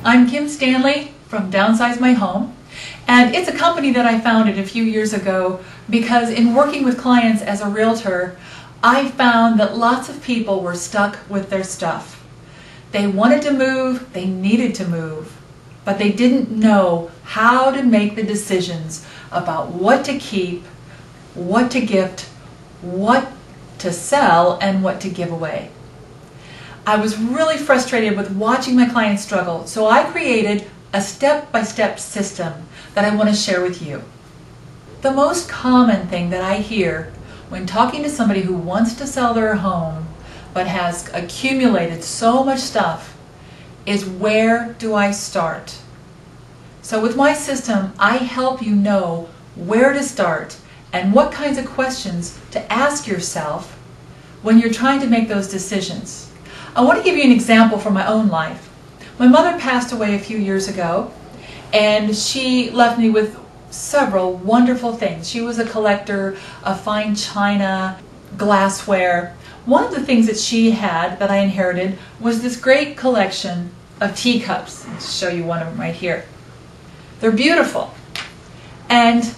I'm Kim Stanley from Downsize My Home, and it's a company that I founded a few years ago because in working with clients as a realtor, I found that lots of people were stuck with their stuff. They wanted to move, they needed to move, but they didn't know how to make the decisions about what to keep, what to gift, what to sell, and what to give away. I was really frustrated with watching my clients struggle, so I created a step-by-step system that I want to share with you. The most common thing that I hear when talking to somebody who wants to sell their home but has accumulated so much stuff is, where do I start? So with my system, I help you know where to start and what kinds of questions to ask yourself when you're trying to make those decisions. I want to give you an example from my own life. My mother passed away a few years ago, and she left me with several wonderful things. She was a collector of fine china, glassware. One of the things that she had that I inherited was this great collection of teacups. I'll show you one of them right here. They're beautiful, and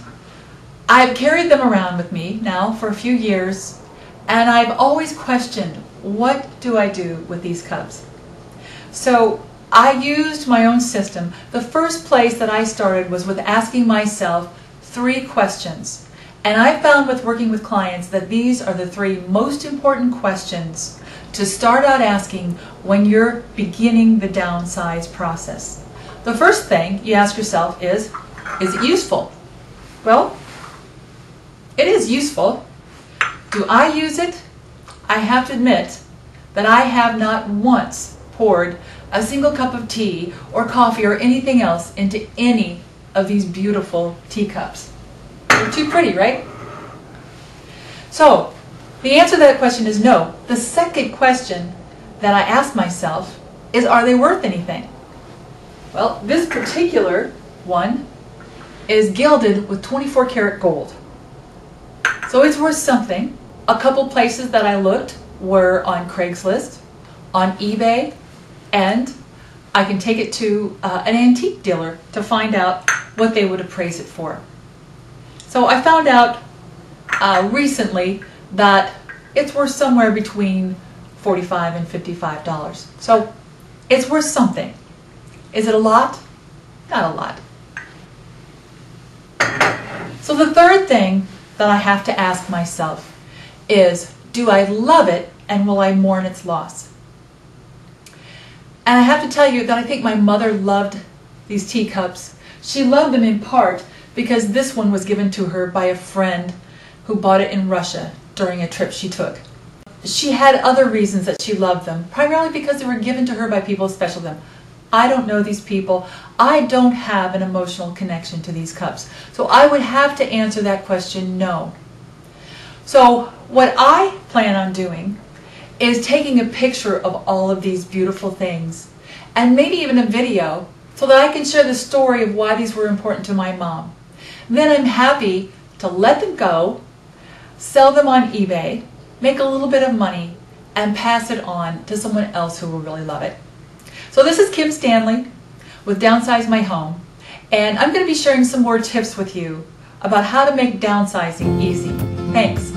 I've carried them around with me now for a few years, and I've always questioned, what do I do with these cups? So I used my own system. The first place that I started was with asking myself 3 questions. And I found with working with clients that these are the 3 most important questions to start out asking when you're beginning the downsize process. The first thing you ask yourself is it useful? Well, it is useful. Do I use it? I have to admit that I have not once poured a single cup of tea or coffee or anything else into any of these beautiful teacups. They're too pretty, right? So, the answer to that question is no. The second question that I ask myself is, are they worth anything? Well, this particular one is gilded with 24 karat gold. So it's worth something. A couple places that I looked were on Craigslist, on eBay, and I can take it to an antique dealer to find out what they would appraise it for. So I found out recently that it's worth somewhere between $45 and $55. So it's worth something. Is it a lot? Not a lot. So the third thing that I have to ask myself is, do I love it and will I mourn its loss? And I have to tell you that I think my mother loved these teacups. She loved them in part because this one was given to her by a friend who bought it in Russia during a trip she took. She had other reasons that she loved them, primarily because they were given to her by people special to them. I don't know these people. I don't have an emotional connection to these cups. So I would have to answer that question, no. So what I plan on doing is taking a picture of all of these beautiful things and maybe even a video so that I can share the story of why these were important to my mom. Then I'm happy to let them go, sell them on eBay, make a little bit of money, and pass it on to someone else who will really love it. So this is Kim Stanley with Downsize My Home, and I'm going to be sharing some more tips with you about how to make downsizing easy. Thanks.